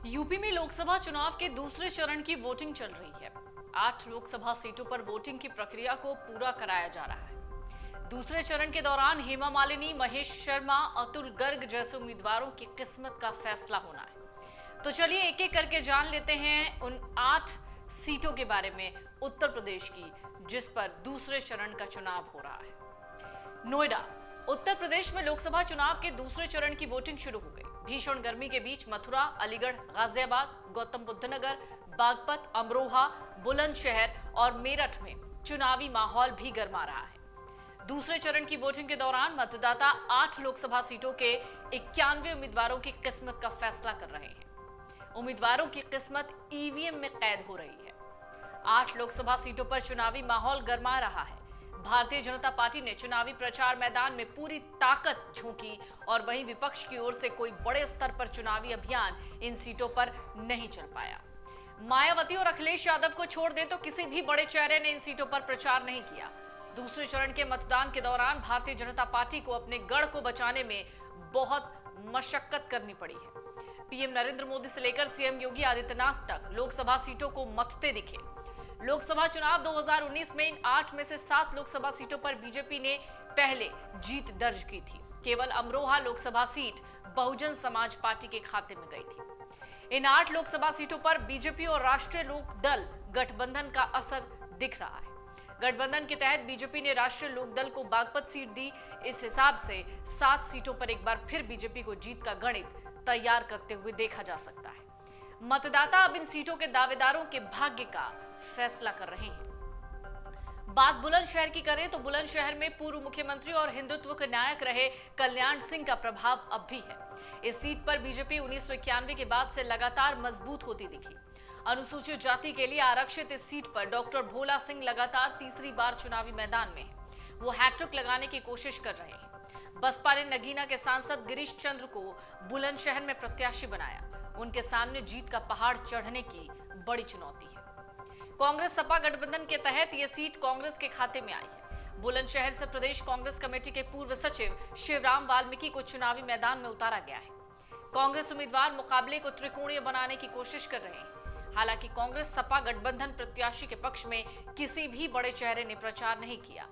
UP में लोकसभा चुनाव के दूसरे चरण की वोटिंग चल रही है। 8 लोकसभा सीटों पर वोटिंग की प्रक्रिया को पूरा कराया जा रहा है। दूसरे चरण के दौरान हेमा मालिनी, महेश शर्मा, अतुल गर्ग जैसे उम्मीदवारों की किस्मत का फैसला होना है। तो चलिए एक एक करके जान लेते हैं उन 8 सीटों के बारे में उत्तर प्रदेश की, जिस पर दूसरे चरण का चुनाव हो रहा है। नोएडा, उत्तर प्रदेश में लोकसभा चुनाव के दूसरे चरण की वोटिंग शुरू हो गई। भीषण गर्मी के बीच मथुरा, अलीगढ़, गाजियाबाद, गौतम बुद्ध नगर, बागपत, अमरोहा, बुलंदशहर और मेरठ में चुनावी माहौल भी गर्मा रहा है। दूसरे चरण की वोटिंग के दौरान मतदाता 8 लोकसभा सीटों के 91 उम्मीदवारों की किस्मत का फैसला कर रहे हैं। उम्मीदवारों की किस्मत ईवीएम में कैद हो रही है। 8 लोकसभा सीटों पर चुनावी माहौल गर्मा रहा है। भारतीय जनता पार्टी ने चुनावी प्रचार मैदान में पूरी ताकत झोंकी और वहीं विपक्ष की ओर से कोई बड़े स्तर पर चुनावी अभियान इन सीटों पर नहीं चल पाया। मायावती और अखिलेश यादव को छोड़ दें तो किसी भी बड़े चेहरे ने इन सीटों पर प्रचार नहीं किया। दूसरे चरण के मतदान के दौरान भारतीय जनता पार्टी को अपने गढ़ को बचाने में बहुत मशक्कत करनी पड़ी है। पीएम नरेंद्र मोदी से लेकर सीएम योगी आदित्यनाथ तक लोकसभा सीटों को मथते दिखे। लोकसभा चुनाव 2019 में इन 8 में से 7 लोकसभा सीटों पर बीजेपी ने पहले जीत दर्ज की थी। केवल अमरोहा लोकसभा सीट बहुजन समाज पार्टी के खाते में गई थी। इन 8 लोकसभा सीटों पर बीजेपी और राष्ट्रीय लोक दल गठबंधन का असर दिख रहा है। गठबंधन के तहत बीजेपी ने राष्ट्रीय लोक दल को बागपत सीट दी। इस हिसाब से 7 सीटों पर एक बार फिर बीजेपी को जीत का गणित तैयार करते हुए देखा जा सकता है। मतदाता अब इन सीटों के दावेदारों के भाग्य का फैसला कर रहे हैं। बात बुलंदशहर की करें तो बुलंदशहर में पूर्व मुख्यमंत्री और हिंदुत्व के नायक रहे कल्याण सिंह का प्रभाव अब भी है। इस सीट पर बीजेपी 1991 के बाद से लगातार मजबूत होती दिखी। अनुसूचित जाति के लिए आरक्षित इस सीट पर डॉक्टर भोला सिंह लगातार तीसरी बार चुनावी मैदान में है। वो हैट्रिक लगाने की कोशिश कर रहे हैं। बसपा ने नगीना के सांसद गिरीश चंद्र को बुलंदशहर में प्रत्याशी बनाया। उनके सामने जीत का पहाड़ चढ़ने की बड़ी चुनौती है। कांग्रेस सपा गठबंधन के तहत यह सीट कांग्रेस के खाते में आई है। बुलंदशहर से प्रदेश कांग्रेस कमेटी के पूर्व सचिव शिवराम वाल्मीकि को चुनावी मैदान में उतारा गया है। कांग्रेस उम्मीदवार मुकाबले को त्रिकोणीय बनाने की कोशिश कर रहे हैं। हालांकि कांग्रेस सपा गठबंधन प्रत्याशी के पक्ष में किसी भी बड़े चेहरे ने प्रचार नहीं किया।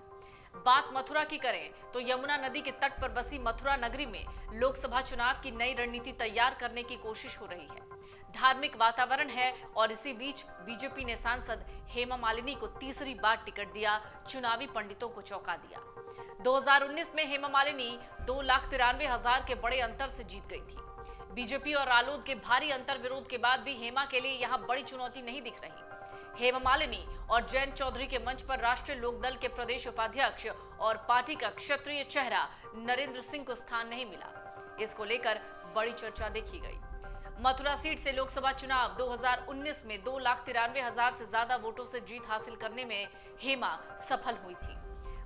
बात मथुरा की करें तो यमुना नदी के तट पर बसी मथुरा नगरी में लोकसभा चुनाव की नई रणनीति तैयार करने की कोशिश हो रही है। धार्मिक वातावरण है और इसी बीच बीजेपी ने सांसद हेमा मालिनी को तीसरी बार टिकट दिया, चुनावी पंडितों को चौंका दिया। 2019 में हेमा मालिनी 2,93,000 के बड़े अंतर से जीत गई थी। बीजेपी और रालोद के भारी अंतर विरोध के बाद भी हेमा के लिए यहां बड़ी चुनौती नहीं दिख रही। हेमा मालिनी और जयंत चौधरी के मंच पर राष्ट्रीय लोकदल के प्रदेश उपाध्यक्ष और पार्टी का क्षत्रिय चेहरा नरेंद्र सिंह को स्थान नहीं मिला। इसको लेकर बड़ी चर्चा देखी गई। मथुरा सीट से लोकसभा चुनाव 2019 में 2,93,000 से ज्यादा वोटों से जीत हासिल करने में हेमा सफल हुई थी।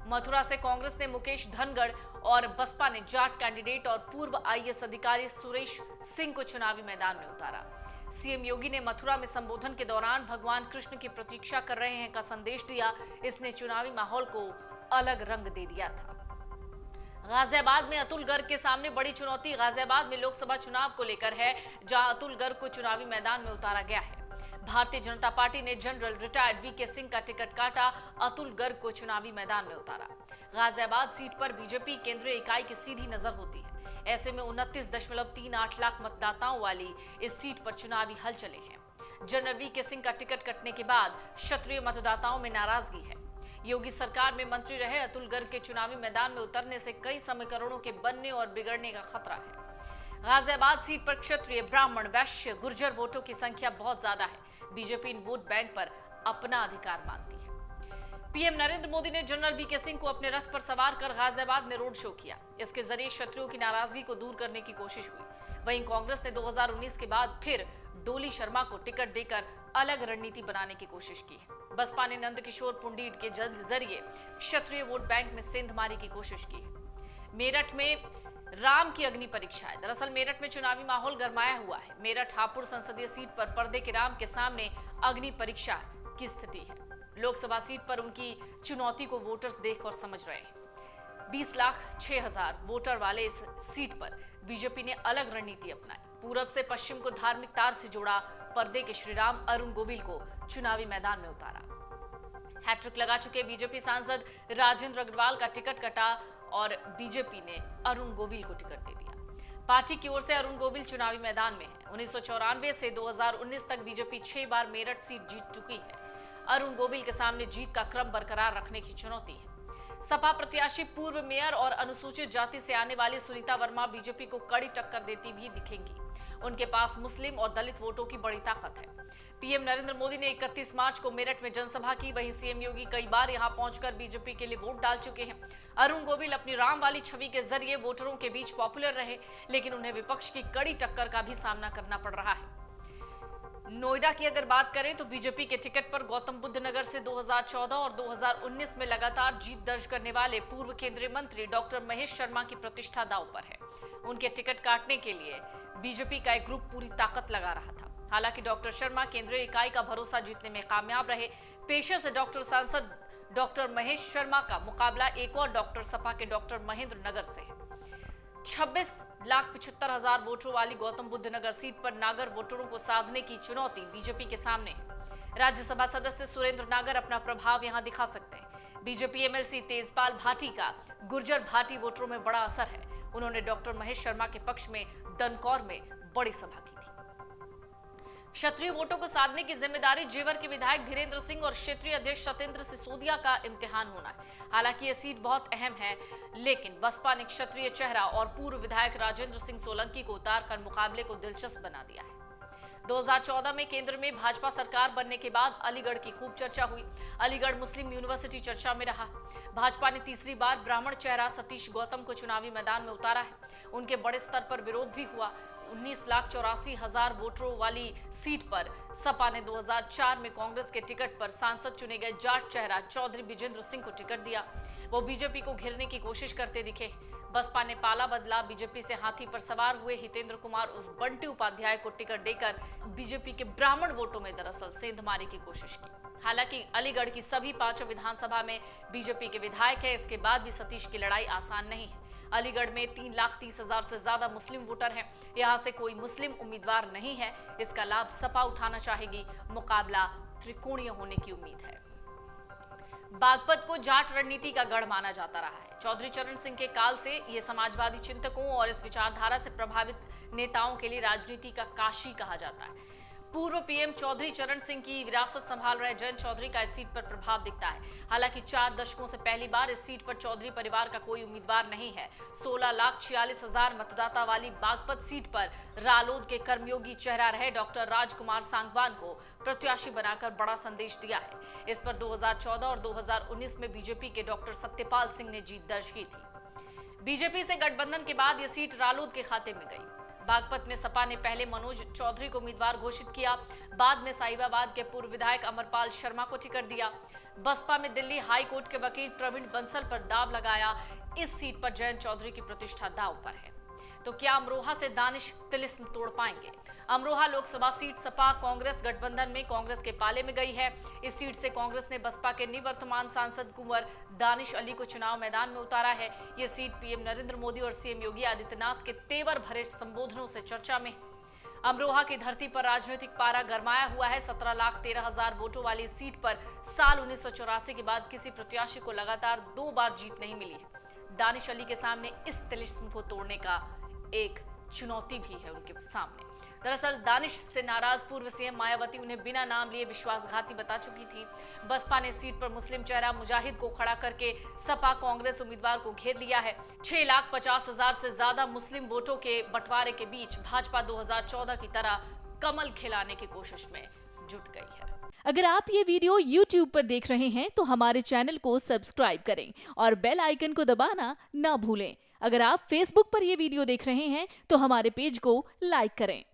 मथुरा से कांग्रेस ने मुकेश धनगढ़ और बसपा ने जाट कैंडिडेट और पूर्व आईएएस अधिकारी सुरेश सिंह को चुनावी मैदान में उतारा। सीएम योगी ने मथुरा में संबोधन के दौरान भगवान कृष्ण की प्रतीक्षा कर रहे हैं का संदेश दिया। इसने चुनावी माहौल को अलग रंग दे दिया था। गाजियाबाद में अतुल गर्ग के सामने बड़ी चुनौती गाजियाबाद में लोकसभा चुनाव को लेकर है, जहां अतुल गर्ग को चुनावी मैदान में उतारा गया है। भारतीय जनता पार्टी ने जनरल रिटायर्ड वीके सिंह का टिकट काटा, अतुल गर्ग को चुनावी मैदान में उतारा। गाजियाबाद सीट पर बीजेपी केंद्रीय इकाई की सीधी नजर होती है। ऐसे में 29.38 लाख मतदाताओं वाली इस सीट पर चुनावी हलचलें हैं। जनरल वीके सिंह का टिकट कटने के बाद क्षत्रिय मतदाताओं में नाराजगी है। योगी सरकार में मंत्री रहे अतुल गर्ग के चुनावी मैदान में उतरने से कई समीकरणों के बनने और बिगड़ने का खतरा है। गाजियाबाद सीट पर क्षत्रिय, ब्राह्मण, वैश्य, गुर्जर वोटों की संख्या बहुत ज्यादा है। बीजेपी इन वोट बैंक पर अपना अधिकार मानती है। पीएम नरेंद्र मोदी ने जनरल वीके सिंह को अपने रथ पर सवार कर गाजियाबाद में रोड शो किया। इसके जरिए क्षत्रियों की नाराजगी को दूर करने की कोशिश हुई। वहीं कांग्रेस ने 2019 के बाद फिर डोली शर्मा को टिकट देकर अलग रणनीति बनाने की कोशिश की है। बसपा ने नंदकिशोर पुंडीर के जरिए क्षत्रिय वोट बैंक में सेंधमारी की कोशिश की है। मेरठ में राम की अग्नि परीक्षा है। दरअसल मेरठ में चुनावी माहौल गरमाया हुआ है। मेरठ हापुड़ संसदीय सीट पर पर्दे के राम के सामने अग्नि परीक्षा की स्थिति है। लोकसभा सीट पर उनकी चुनौती को वोटर्स देख और समझ रहे हैं। 20,06,000 वोटर वाले इस सीट पर बीजेपी ने अलग रणनीति अपनाई। पूरब से पश्चिम को धार्मिक तार से जोड़ा, पर्दे के श्रीराम अरुण गोविल को चुनावी मैदान में उतारा। हैट्रिक लगा चुके बीजेपी सांसद राजेंद्र अग्रवाल का टिकट कटा और बीजेपी ने अरुण गोविल को टिकट दे दिया। पार्टी की ओर से अरुण गोविल चुनावी मैदान में है। 1994 से 2019 तक बीजेपी 6 बार मेरठ सीट जीत चुकी है। अरुण गोविल के सामने जीत का क्रम बरकरार रखने की चुनौती है। सपा प्रत्याशी पूर्व मेयर और अनुसूचित जाति से आने वाली सुनीता वर्मा बीजेपी को कड़ी टक्कर देती भी दिखेंगी। उनके पास मुस्लिम और दलित वोटों की बड़ी ताकत है। पीएम नरेंद्र मोदी ने 31 मार्च को मेरठ में जनसभा की। वहीं सीएम योगी कई बार यहां पहुंचकर बीजेपी के लिए वोट डाल चुके हैं। अरुण गोविल अपनी राम वाली छवि के जरिए वोटरों के बीच पॉपुलर रहे, लेकिन उन्हें विपक्ष की कड़ी टक्कर का भी सामना करना पड़ रहा है। नोएडा की अगर बात करें तो बीजेपी के टिकट पर गौतम बुद्ध नगर से 2014 और 2019 में लगातार जीत दर्ज करने वाले पूर्व केंद्रीय मंत्री डॉक्टर महेश शर्मा की प्रतिष्ठा दांव पर है। उनके टिकट काटने के लिए बीजेपी का एक ग्रुप पूरी ताकत लगा रहा था। हालांकि डॉक्टर शर्मा केंद्रीय इकाई का भरोसा जीतने में कामयाब रहे। पेशे से डॉक्टर सांसद डॉक्टर महेश शर्मा का मुकाबला एक और डॉक्टर सपा के डॉक्टर महेंद्र नगर से है। 26,75,000 वोटरों वाली गौतम बुद्ध नगर सीट पर नागर वोटरों को साधने की चुनौती बीजेपी के सामने है। राज्यसभा सदस्य सुरेंद्र नागर अपना प्रभाव यहां दिखा सकते हैं। बीजेपी एमएलसी तेजपाल भाटी का गुर्जर भाटी वोटरों में बड़ा असर है। उन्होंने डॉक्टर महेश शर्मा के पक्ष में दनकौर में बड़ी सभा की थी। क्षत्रिय वोटों को साधने की जिम्मेदारी जेवर के विधायक धीरेन्द्र सिंह और क्षेत्रीय अध्यक्ष सत्येंद्र सिसोदिया का इम्तिहान होना है। हालांकि यह सीट बहुत अहम है, लेकिन बसपा ने क्षत्रिय चेहरा और पूर्व विधायक राजेंद्र सिंह सोलंकी को उतारकर मुकाबले को दिलचस्प बना दिया है। 2014 में केंद्र में भाजपा सरकार बनने के बाद अलीगढ़ की खूब चर्चा हुई। अलीगढ़ मुस्लिम यूनिवर्सिटी चर्चा में रहा। भाजपा ने तीसरी बार ब्राह्मण चेहरा सतीश गौतम को चुनावी मैदान में उतारा है। उनके बड़े स्तर पर विरोध भी हुआ। 19,84,000 वोटरों वाली सीट पर सपा ने 2004 में कांग्रेस के टिकट पर सांसद चुने गए जाट चेहरा चौधरी विजेंद्र सिंह को टिकट दिया। वो बीजेपी को घेरने की कोशिश करते दिखे। बसपा ने पाला बदला। बीजेपी से हाथी पर सवार हुए हितेंद्र कुमार उर्फ बंटी उपाध्याय को टिकट देकर बीजेपी के ब्राह्मण वोटों में दरअसल सेंधमारी की कोशिश की। हालांकि अलीगढ़ की सभी 5 विधानसभा में बीजेपी के विधायक है। इसके बाद भी सतीश की लड़ाई आसान नहीं है। अलीगढ़ में 3,30,000 से ज्यादा मुस्लिम वोटर हैं। यहां से कोई मुस्लिम उम्मीदवार नहीं है। इसका लाभ सपा उठाना चाहेगी। मुकाबला त्रिकोणीय होने की उम्मीद है। बागपत को जाट रणनीति का गढ़ माना जाता रहा है। चौधरी चरण सिंह के काल से ये समाजवादी चिंतकों और इस विचारधारा से प्रभावित नेताओं के लिए राजनीति का काशी कहा जाता है। पूर्व पीएम चौधरी चरण सिंह की विरासत संभाल रहे जयंत चौधरी का इस सीट पर प्रभाव दिखता है। हालांकि 4 दशकों से पहली बार इस सीट पर चौधरी परिवार का कोई उम्मीदवार नहीं है। 16,46,000 मतदाता वाली बागपत सीट पर रालोद के कर्मयोगी चेहरा रहे डॉक्टर राजकुमार सांगवान को प्रत्याशी बनाकर बड़ा संदेश दिया है। इस पर 2014 और 2019 में बीजेपी के डॉक्टर सत्यपाल सिंह ने जीत दर्ज की थी। बीजेपी से गठबंधन के बाद यह सीट रालोद के खाते में गई। बागपत में सपा ने पहले मनोज चौधरी को उम्मीदवार घोषित किया। बाद में साहिबाबाद के पूर्व विधायक अमरपाल शर्मा को टिकट दिया। बसपा में दिल्ली हाई कोर्ट के वकील प्रवीण बंसल पर दाव लगाया। इस सीट पर जयंत चौधरी की प्रतिष्ठा दांव पर है। तो क्या अमरोहा से दानिश तिलिस्म तोड़ पाएंगे? अमरोहा लोकसभा सीट सपा कांग्रेस गठबंधन में कांग्रेस के पाले में गई है। इस सीट से कांग्रेस ने बसपा के निवर्तमान सांसद कुंवर दानिश अली को चुनाव मैदान में उतारा है। ये सीट पीएम नरेंद्र मोदी और सीएम योगी आदित्यनाथ के तेवर भरे संबोधनों से चर्चा में। अमरोहा की धरती पर राजनीतिक पारा गरमाया हुआ है। 17,13,000 वोटों वाली सीट पर साल 1984 के बाद किसी प्रत्याशी को लगातार 2 बार जीत नहीं मिली है। दानिश अली के सामने इस तिलिस्म को तोड़ने का एक चुनौती भी है उनके सामने। दरअसल दानिश से नाराज पूर्व सीएम मायावती उन्हें बिना नाम लिए विश्वासघाती बता चुकी थी। बसपा ने सीट पर मुस्लिम चेहरा मुजाहिद को खड़ा करके सपा कांग्रेस उम्मीदवार को घेर लिया है। 6,50,000 से ज्यादा मुस्लिम वोटों के बंटवारे के बीच भाजपा 2014 की तरह कमल खिलाने की कोशिश में जुट गई है। अगर आप ये वीडियो YouTube पर देख रहे हैं तो हमारे चैनल को सब्सक्राइब करें और बेल आइकन को दबाना ना भूलें। अगर आप Facebook पर यह वीडियो देख रहे हैं तो हमारे पेज को लाइक करें।